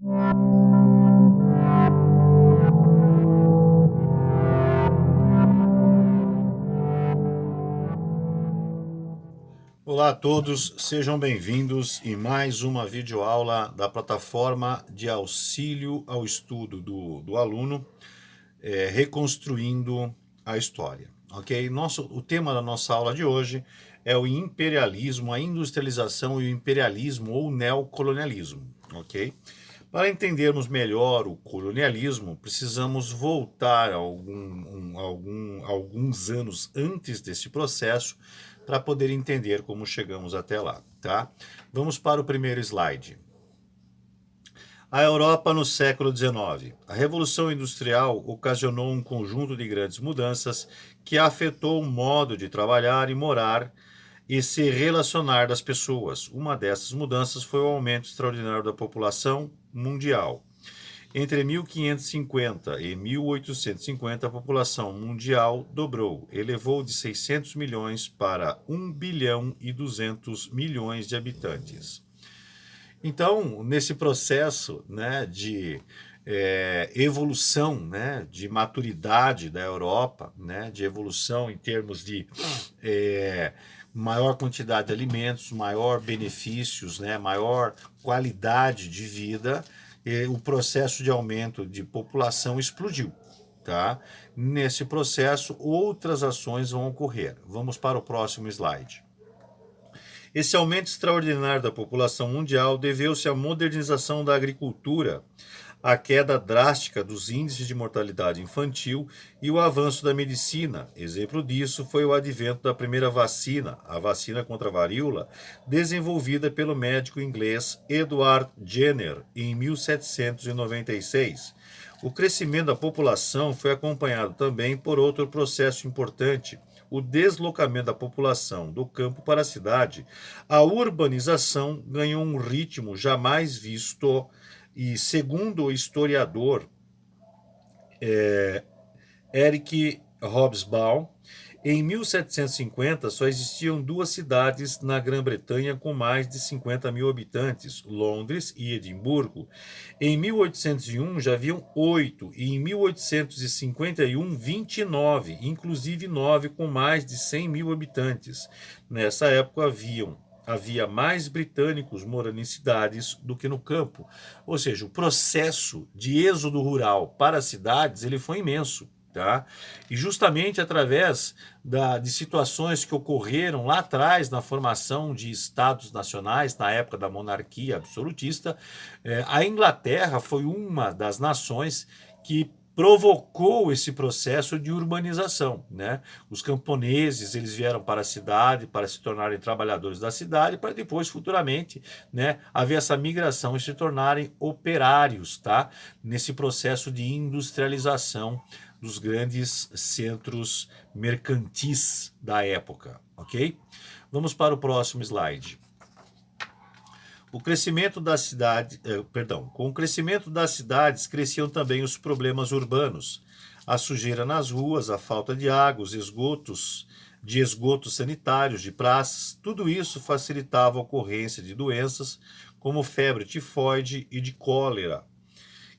Olá a todos, sejam bem-vindos em mais uma videoaula da plataforma de auxílio ao estudo do aluno, Reconstruindo a História. Ok? O tema da nossa aula de hoje é o imperialismo, a industrialização e o imperialismo ou neocolonialismo. Ok? Para entendermos melhor o colonialismo, precisamos voltar alguns anos antes desse processo para poder entender como chegamos até lá, tá? Vamos para o primeiro slide. A Europa no século XIX. A Revolução Industrial ocasionou um conjunto de grandes mudanças que afetou o modo de trabalhar e morar e se relacionar das pessoas. Uma dessas mudanças foi o aumento extraordinário da população mundial. Entre 1550 e 1850, a população mundial dobrou, elevou de 600 milhões para 1 bilhão e 200 milhões de habitantes. Então, nesse processo, né, de evolução, né, de maturidade da Europa, né, de evolução em termos de maior quantidade de alimentos, maior benefícios, né, maior qualidade de vida, o processo de aumento de população explodiu. Tá? Nesse processo, outras ações vão ocorrer. Vamos para o próximo slide. Esse aumento extraordinário da população mundial deveu-se à modernização da agricultura, à queda drástica dos índices de mortalidade infantil e o avanço da medicina. Exemplo disso foi o advento da primeira vacina, a vacina contra a varíola, desenvolvida pelo médico inglês Edward Jenner em 1796. O crescimento da população foi acompanhado também por outro processo importante, o deslocamento da população do campo para a cidade. A urbanização ganhou um ritmo jamais visto e, segundo o historiador Eric Hobsbawm, em 1750 só existiam duas cidades na Grã-Bretanha com mais de 50 mil habitantes, Londres e Edimburgo. Em 1801 já haviam 8 e em 1851 29, inclusive 9 com mais de 100 mil habitantes. Nessa época havia mais britânicos morando em cidades do que no campo. Ou seja, o processo de êxodo rural para as cidades ele foi imenso. Tá? E justamente através de situações que ocorreram lá atrás na formação de estados nacionais, na época da monarquia absolutista, a Inglaterra foi uma das nações que provocou esse processo de urbanização, né? Os camponeses eles vieram para a cidade para se tornarem trabalhadores da cidade para depois futuramente, né, haver essa migração e se tornarem operários, tá? Nesse processo de industrialização dos grandes centros mercantis da época, ok? Vamos para o próximo slide. O crescimento da cidade, com o crescimento das cidades cresciam também os problemas urbanos, a sujeira nas ruas, a falta de água, os esgotos sanitários, de praças, tudo isso facilitava a ocorrência de doenças como febre tifoide e de cólera,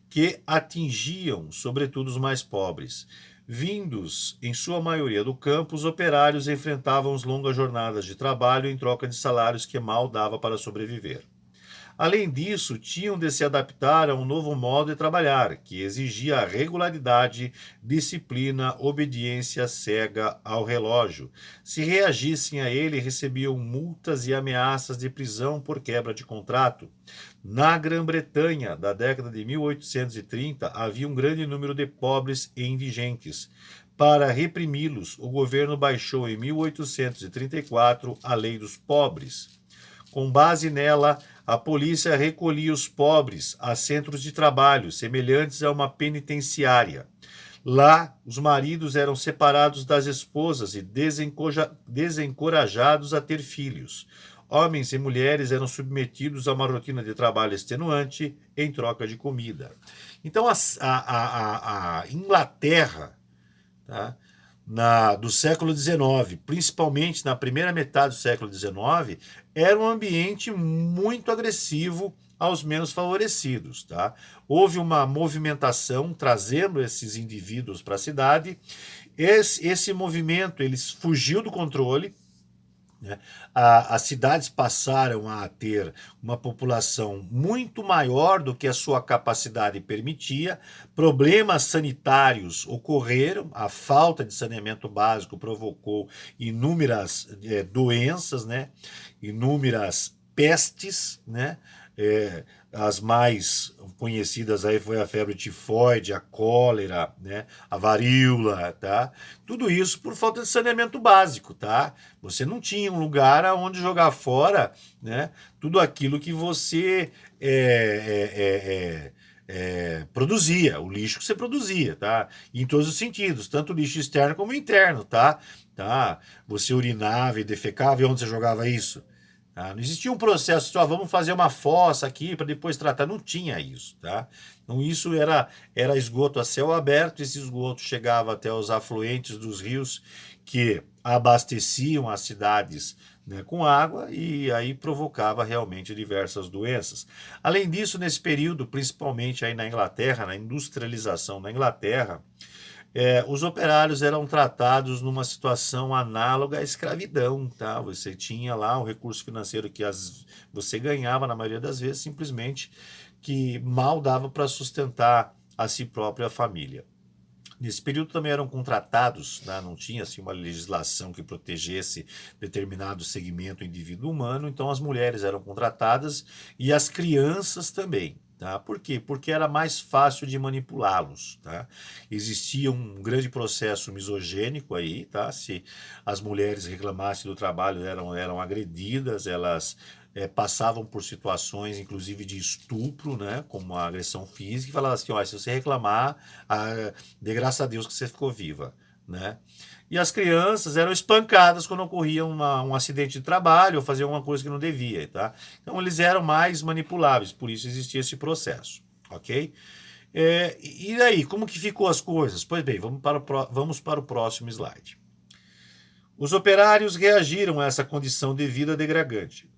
que atingiam sobretudo os mais pobres. Vindos, em sua maioria, do campo, os operários enfrentavam longas jornadas de trabalho em troca de salários que mal dava para sobreviver. Além disso, tinham de se adaptar a um novo modo de trabalhar, que exigia regularidade, disciplina, obediência cega ao relógio. Se reagissem a ele, recebiam multas e ameaças de prisão por quebra de contrato. Na Grã-Bretanha, da década de 1830, havia um grande número de pobres e indigentes. Para reprimi-los, o governo baixou em 1834 a Lei dos Pobres. Com base nela, a polícia recolhia os pobres a centros de trabalho, semelhantes a uma penitenciária. Lá, os maridos eram separados das esposas e desencorajados a ter filhos. Homens e mulheres eram submetidos a uma rotina de trabalho extenuante em troca de comida. Então, a Inglaterra, tá, do século XIX, principalmente na primeira metade do século XIX, era um ambiente muito agressivo aos menos favorecidos, tá? Houve uma movimentação trazendo esses indivíduos para a cidade. Esse movimento ele fugiu do controle, né? As cidades passaram a ter uma população muito maior do que a sua capacidade permitia, problemas sanitários ocorreram, a falta de saneamento básico provocou inúmeras doenças, né? Inúmeras pestes, né? As mais conhecidas aí foi a febre tifoide, a cólera, né, a varíola, tá? Tudo isso por falta de saneamento básico, tá? Você não tinha um lugar aonde jogar fora, né, tudo aquilo que você produzia, o lixo que você produzia, tá? Em todos os sentidos, tanto o lixo externo como interno, tá? Você urinava e defecava, e onde você jogava isso? Tá? Não existia um processo, só vamos fazer uma fossa aqui para depois tratar, não tinha isso, tá? Então isso era esgoto a céu aberto, esse esgoto chegava até os afluentes dos rios que abasteciam as cidades, né, com água, e aí provocava realmente diversas doenças. Além disso, nesse período, principalmente aí na Inglaterra, na industrialização na Inglaterra, os operários eram tratados numa situação análoga à escravidão, tá? Você tinha lá o recurso financeiro que você ganhava, na maioria das vezes, simplesmente que mal dava para sustentar a si própria e a família. Nesse período também eram contratados, né? Não tinha assim, uma legislação que protegesse determinado segmento indivíduo humano, então as mulheres eram contratadas e as crianças também. Tá? Por quê? Porque era mais fácil de manipulá-los. Tá? Existia um grande processo misogênico aí, tá? Se as mulheres reclamassem do trabalho, eram agredidas, elas passavam por situações, inclusive de estupro, né? Como a agressão física, e falavam assim: ó, se você reclamar, dê graças a Deus que você ficou viva. Né? E as crianças eram espancadas quando ocorria um acidente de trabalho ou fazia alguma coisa que não devia, tá? Então eles eram mais manipuláveis, por isso existia esse processo, ok? E daí, como que ficou as coisas? Pois bem, vamos para o próximo slide. Os operários reagiram a essa condição de vida degradante,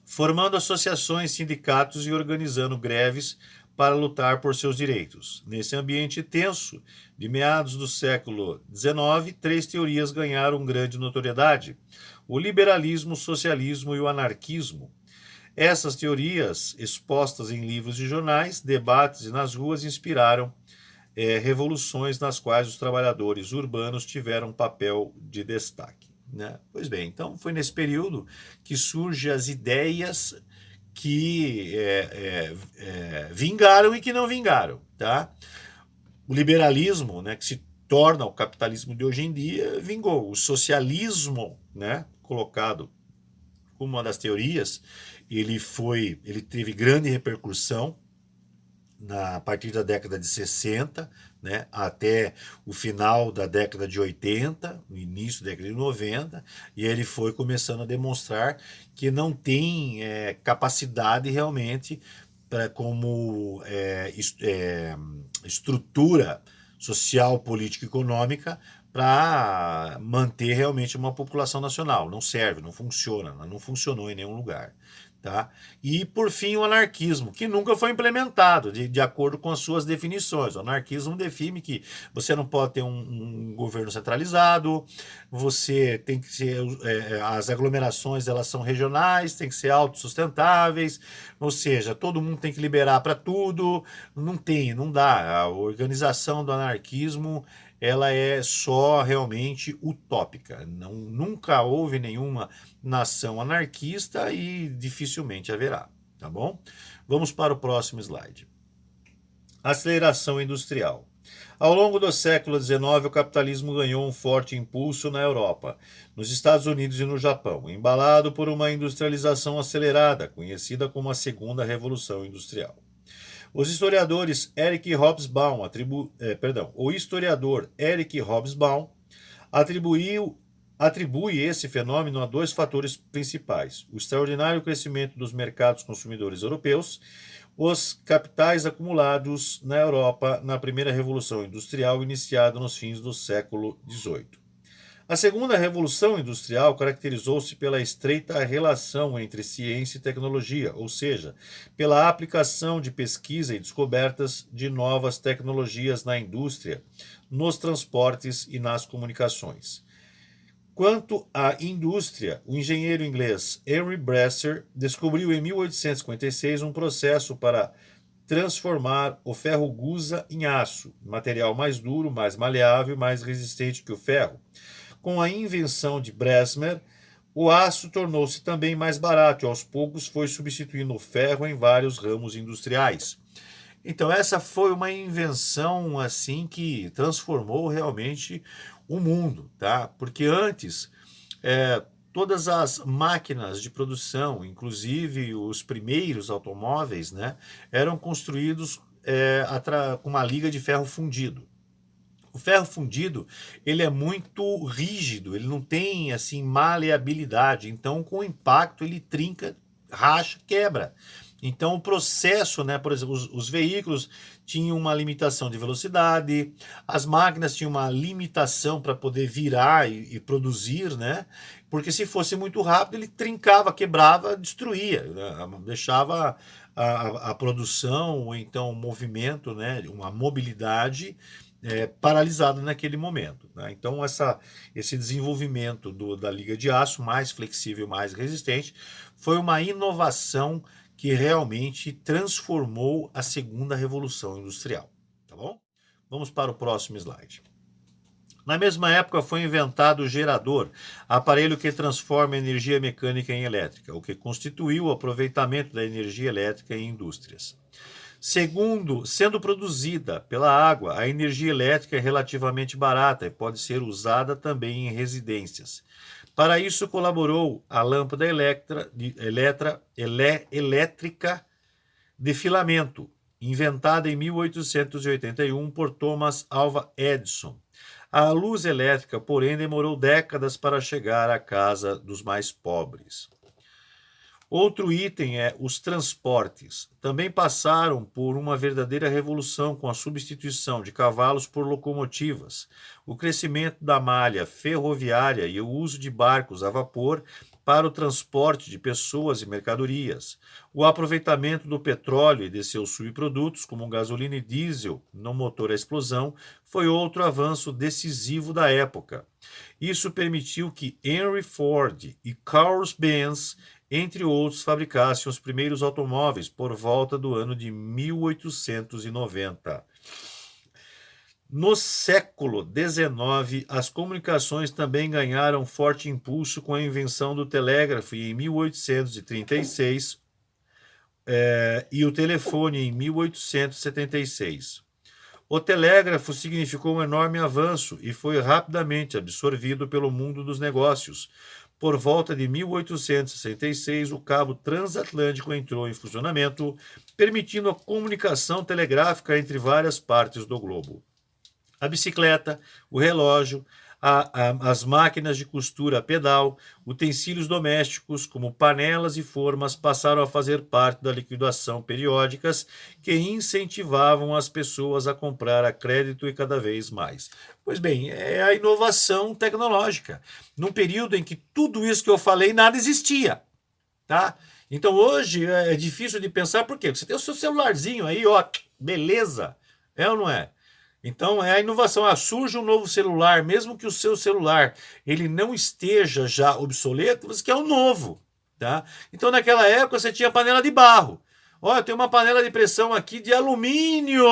formando associações, sindicatos e organizando greves para lutar por seus direitos. Nesse ambiente tenso, de meados do século XIX, 3 teorias ganharam grande notoriedade: o liberalismo, o socialismo e o anarquismo. Essas teorias, expostas em livros e jornais, debates e nas ruas, inspiraram revoluções nas quais os trabalhadores urbanos tiveram um papel de destaque. Né? Pois bem, então foi nesse período que surgem as ideias que vingaram e que não vingaram. Tá? O liberalismo, né, que se torna o capitalismo de hoje em dia, vingou. O socialismo, né, colocado como uma das teorias, ele teve grande repercussão a partir da década de 60, né, até o final da década de 80, no início da década de 90, e ele foi começando a demonstrar que não tem capacidade realmente como estrutura social, política e econômica para manter realmente uma população nacional. Não serve, não funciona, não funcionou em nenhum lugar. Tá? E, por fim, o anarquismo, que nunca foi implementado de acordo com as suas definições. O anarquismo define que você não pode ter um governo centralizado, você tem que ser. As aglomerações elas são regionais, tem que ser autossustentáveis, ou seja, todo mundo tem que liberar para tudo. Não dá. A organização do anarquismo ela é só realmente utópica. Nunca houve nenhuma nação anarquista e dificilmente haverá, tá bom? Vamos para o próximo slide. Aceleração industrial. Ao longo do século XIX, o capitalismo ganhou um forte impulso na Europa, nos Estados Unidos e no Japão, embalado por uma industrialização acelerada, conhecida como a Segunda Revolução Industrial. Os historiadores Eric Hobsbawm o historiador Eric Hobsbawm atribui esse fenômeno a 2 fatores principais: o extraordinário crescimento dos mercados consumidores europeus, os capitais acumulados na Europa na primeira revolução industrial iniciada nos fins do século XVIII. A segunda revolução industrial caracterizou-se pela estreita relação entre ciência e tecnologia, ou seja, pela aplicação de pesquisa e descobertas de novas tecnologias na indústria, nos transportes e nas comunicações. Quanto à indústria, o engenheiro inglês Henry Bresser descobriu em 1856 um processo para transformar o ferro gusa em aço, material mais duro, mais maleável e mais resistente que o ferro. Com a invenção de Bresmer, o aço tornou-se também mais barato e aos poucos foi substituindo o ferro em vários ramos industriais. Então essa foi uma invenção assim que transformou realmente o mundo, tá? Porque antes todas as máquinas de produção, inclusive os primeiros automóveis, né, eram construídos com uma liga de ferro fundido. O ferro fundido, ele é muito rígido, ele não tem assim maleabilidade, então com o impacto ele trinca, racha, quebra. Então o processo, né, por exemplo, os veículos tinham uma limitação de velocidade, as máquinas tinham uma limitação para poder virar e produzir, né? Porque se fosse muito rápido ele trincava, quebrava, destruía, né? Deixava a produção ou então o movimento, né, uma mobilidade paralisado naquele momento, né? Então esse desenvolvimento da liga de aço mais flexível, mais resistente, foi uma inovação que realmente transformou a segunda revolução industrial, tá bom? Vamos para o próximo slide. Na mesma época foi inventado o gerador, aparelho que transforma a energia mecânica em elétrica, o que constituiu o aproveitamento da energia elétrica em indústrias. Segundo, sendo produzida pela água, a energia elétrica é relativamente barata e pode ser usada também em residências. Para isso colaborou a lâmpada elétrica de filamento, inventada em 1881 por Thomas Alva Edison. A luz elétrica, porém, demorou décadas para chegar à casa dos mais pobres. Outro item é os transportes. Também passaram por uma verdadeira revolução com a substituição de cavalos por locomotivas, o crescimento da malha ferroviária e o uso de barcos a vapor para o transporte de pessoas e mercadorias. O aproveitamento do petróleo e de seus subprodutos, como gasolina e diesel, no motor a explosão, foi outro avanço decisivo da época. Isso permitiu que Henry Ford e Carl Benz, entre outros, fabricassem os primeiros automóveis por volta do ano de 1890. No século XIX, as comunicações também ganharam forte impulso com a invenção do telégrafo em 1836 e o telefone em 1876. O telégrafo significou um enorme avanço e foi rapidamente absorvido pelo mundo dos negócios. Por volta de 1866, o cabo transatlântico entrou em funcionamento, permitindo a comunicação telegráfica entre várias partes do globo. A bicicleta, o relógio, as máquinas de costura a pedal, utensílios domésticos como panelas e formas passaram a fazer parte da liquidação periódicas que incentivavam as pessoas a comprar a crédito e cada vez mais. Pois bem, é a inovação tecnológica, num período em que tudo isso que eu falei nada existia, tá? Então hoje é difícil de pensar, por quê? Você tem o seu celularzinho aí, ó, beleza, é ou não é? Então é a inovação, surge um novo celular, mesmo que o seu celular ele não esteja já obsoleto, você quer um novo, tá? Então naquela época você tinha panela de barro. Olha, eu tenho uma panela de pressão aqui de alumínio,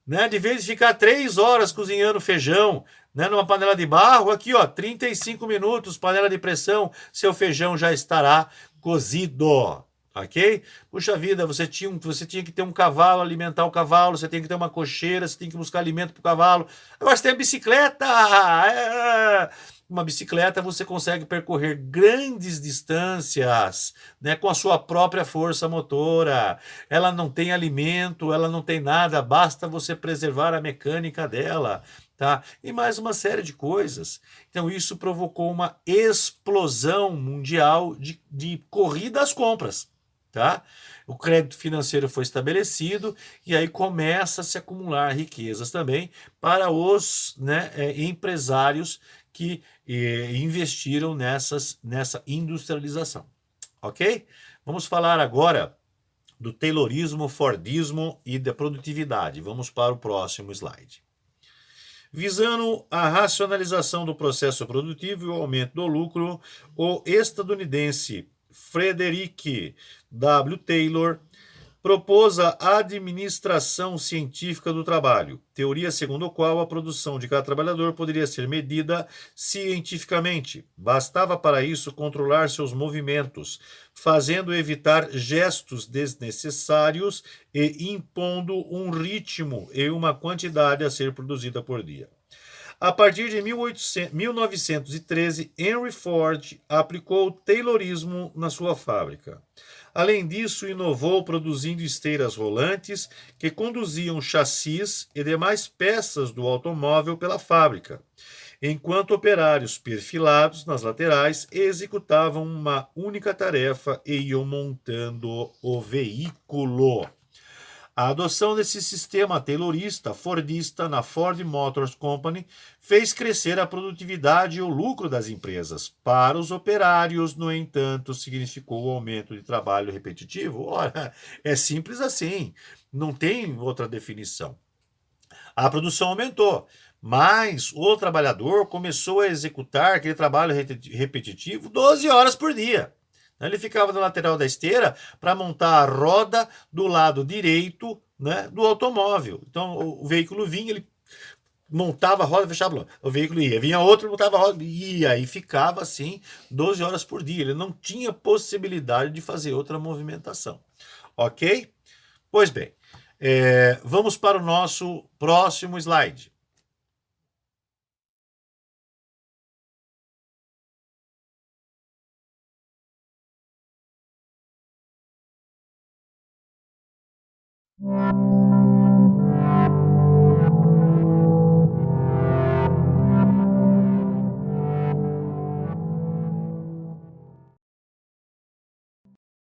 né? De vez de ficar 3 horas cozinhando feijão, né, numa panela de barro, aqui ó, 35 minutos, panela de pressão, seu feijão já estará cozido. Ok? Puxa vida, você tinha que ter um cavalo, alimentar o cavalo, você tem que ter uma cocheira, você tem que buscar alimento para o cavalo. Agora você tem a bicicleta! Uma bicicleta você consegue percorrer grandes distâncias, né, com a sua própria força motora. Ela não tem alimento, ela não tem nada, basta você preservar a mecânica dela. Tá? E mais uma série de coisas. Então isso provocou uma explosão mundial de corrida às compras. tá? O crédito financeiro foi estabelecido e aí começa a se acumular riquezas também para os, né, empresários que investiram nessa industrialização, ok? Vamos falar agora do Taylorismo, Fordismo e da produtividade. Vamos para o próximo slide. Visando a racionalização do processo produtivo e o aumento do lucro, o estadunidense Frederick W. Taylor propôs a administração científica do trabalho, teoria segundo a qual a produção de cada trabalhador poderia ser medida cientificamente. Bastava para isso controlar seus movimentos, fazendo evitar gestos desnecessários e impondo um ritmo e uma quantidade a ser produzida por dia. A partir de 1913, Henry Ford aplicou o Taylorismo na sua fábrica. Além disso, inovou produzindo esteiras rolantes que conduziam chassis e demais peças do automóvel pela fábrica, enquanto operários perfilados nas laterais executavam uma única tarefa e iam montando o veículo. A adoção desse sistema taylorista, fordista, na Ford Motor Company fez crescer a produtividade e o lucro das empresas. Para os operários, no entanto, significou o aumento de trabalho repetitivo. Ora, é simples assim, não tem outra definição. A produção aumentou, mas o trabalhador começou a executar aquele trabalho repetitivo 12 horas por dia. Ele ficava na lateral da esteira para montar a roda do lado direito, né, do automóvel. Então o veículo vinha, ele montava a roda, fechava a roda. O veículo ia, vinha outro, montava a roda, ia, e ficava assim 12 horas por dia. Ele não tinha possibilidade de fazer outra movimentação. Ok? Pois bem, vamos para o nosso próximo slide.